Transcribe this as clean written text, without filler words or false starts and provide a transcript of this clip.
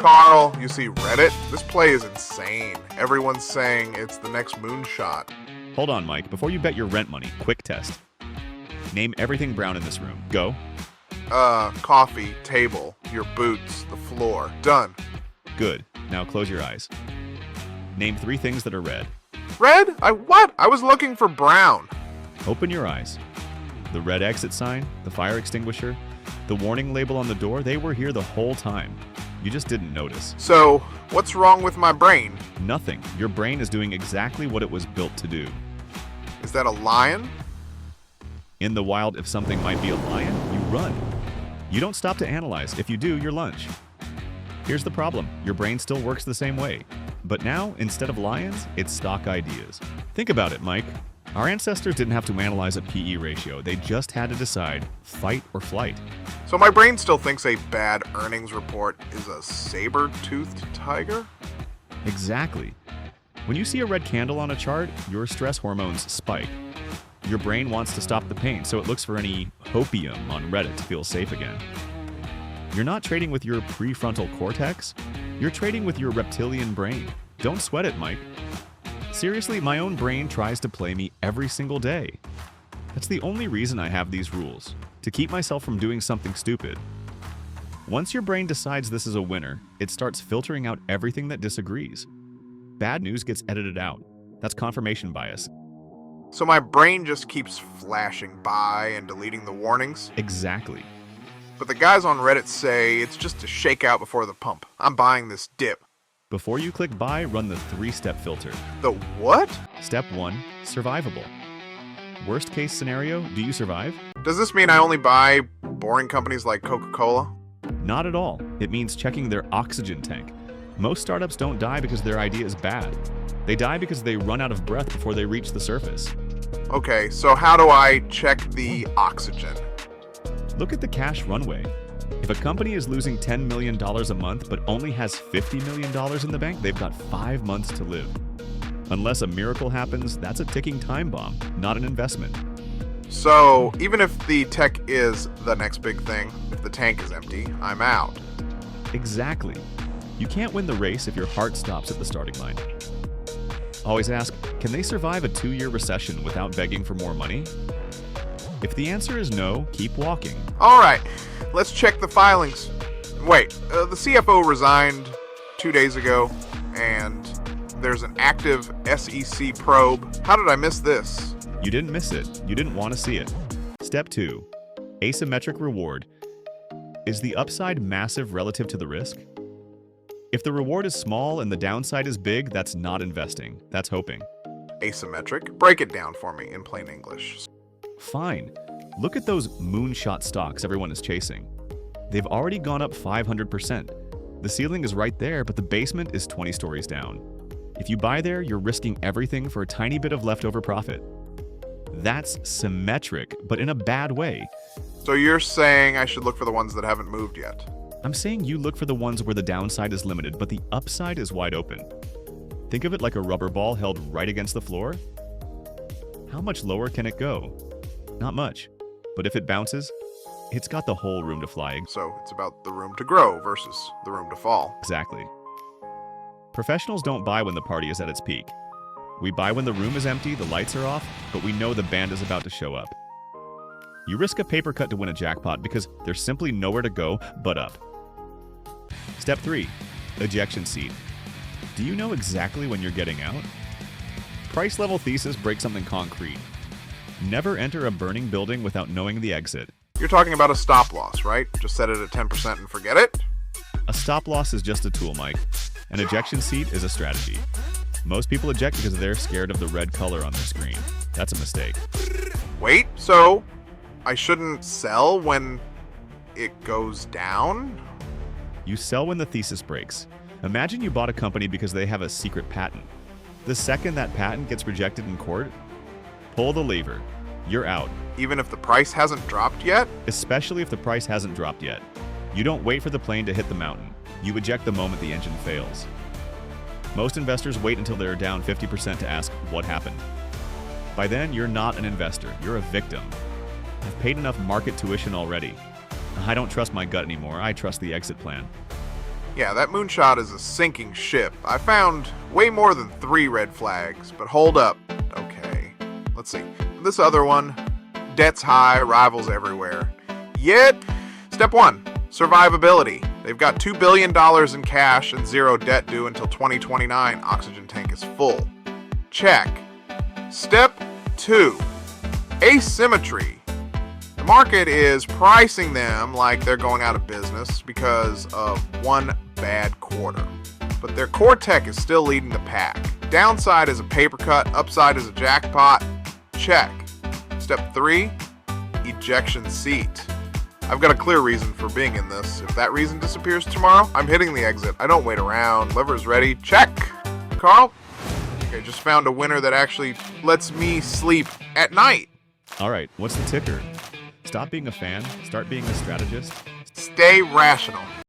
Carl, you see Reddit? This play is insane. Everyone's saying it's the next moonshot. Hold on, Mike. Before you bet your rent money, quick test. Name everything brown in this room. Go. Coffee, table, your boots, the floor. Done. Good. Now close your eyes. Name 3 things that are red. Red? What? I was looking for brown. Open your eyes. The red exit sign, the fire extinguisher, the warning label on the door, they were here the whole time. You just didn't notice. So, what's wrong with my brain? Nothing. Your brain is doing exactly what it was built to do. Is that a lion? In the wild, if something might be a lion, you run. You don't stop to analyze. If you do, you're lunch. Here's the problem. Your brain still works the same way. But now, instead of lions, it's stock ideas. Think about it, Mike. Our ancestors didn't have to analyze a PE ratio. They just had to decide fight or flight. So my brain still thinks a bad earnings report is a saber-toothed tiger? Exactly. When you see a red candle on a chart, your stress hormones spike. Your brain wants to stop the pain, so it looks for any hopium on Reddit to feel safe again. You're not trading with your prefrontal cortex. You're trading with your reptilian brain. Don't sweat it, Mike. Seriously, my own brain tries to play me every single day. That's the only reason I have these rules, to keep myself from doing something stupid. Once your brain decides this is a winner, it starts filtering out everything that disagrees. Bad news gets edited out. That's confirmation bias. So my brain just keeps flashing by and deleting the warnings? Exactly. But the guys on Reddit say it's just a shakeout before the pump. I'm buying this dip. Before you click buy, run the 3-step filter. The what? Step 1, survivable. Worst case scenario, do you survive? Does this mean I only buy boring companies like Coca-Cola? Not at all. It means checking their oxygen tank. Most startups don't die because their idea is bad. They die because they run out of breath before they reach the surface. Okay, so how do I check the oxygen? Look at the cash runway. If a company is losing $10 million a month but only has $50 million in the bank, they've got 5 months to live. Unless a miracle happens, that's a ticking time bomb, not an investment. So, even if the tech is the next big thing, if the tank is empty, I'm out. Exactly. You can't win the race if your heart stops at the starting line. Always ask, can they survive a 2-year recession without begging for more money? If the answer is no, keep walking. All right, let's check the filings. Wait, the CFO resigned 2 days ago, and there's an active SEC probe. How did I miss this? You didn't miss it. You didn't want to see it. Step 2, asymmetric reward. Is the upside massive relative to the risk? If the reward is small and the downside is big, that's not investing. That's hoping. Asymmetric? Break it down for me in plain English. Fine. Look at those moonshot stocks everyone is chasing. They've already gone up 500%. The ceiling is right there, but the basement is 20 stories down. If you buy there, you're risking everything for a tiny bit of leftover profit. That's symmetric, but in a bad way. So you're saying I should look for the ones that haven't moved yet? I'm saying you look for the ones where the downside is limited, but the upside is wide open. Think of it like a rubber ball held right against the floor. How much lower can it go? Not much. But if it bounces, it's got the whole room to fly. So it's about the room to grow versus the room to fall. Exactly. Professionals don't buy when the party is at its peak. We buy when the room is empty, the lights are off, but we know the band is about to show up. You risk a paper cut to win a jackpot because there's simply nowhere to go but up. Step 3, ejection seat. Do you know exactly when you're getting out? Price level thesis breaks something concrete. Never enter a burning building without knowing the exit. You're talking about a stop loss, right? Just set it at 10% and forget it? A stop loss is just a tool, Mike. An ejection seat is a strategy. Most people eject because they're scared of the red color on their screen. That's a mistake. Wait, so I shouldn't sell when it goes down? You sell when the thesis breaks. Imagine you bought a company because they have a secret patent. The second that patent gets rejected in court, pull the lever. You're out. Even if the price hasn't dropped yet? Especially if the price hasn't dropped yet. You don't wait for the plane to hit the mountain. You eject the moment the engine fails. Most investors wait until they're down 50% to ask what happened. By then, you're not an investor. You're a victim. I've paid enough market tuition already. I don't trust my gut anymore. I trust the exit plan. Yeah, that moonshot is a sinking ship. I found way more than 3 red flags, but hold up. Okay, let's see. This other one, debt's high, rivals everywhere. Yet, step 1, survivability. They've got $2 billion in cash and 0 debt due until 2029. Oxygen tank is full. Check. Step 2, asymmetry. The market is pricing them like they're going out of business because of one bad quarter. But their core tech is still leading the pack. Downside is a paper cut, upside is a jackpot. Check. Step 3, ejection seat. I've got a clear reason for being in this. If that reason disappears tomorrow, I'm hitting the exit. I don't wait around. Lever's ready. Check. Carl? Okay, just found a winner that actually lets me sleep at night. All right, what's the ticker? Stop being a fan, start being a strategist. Stay rational.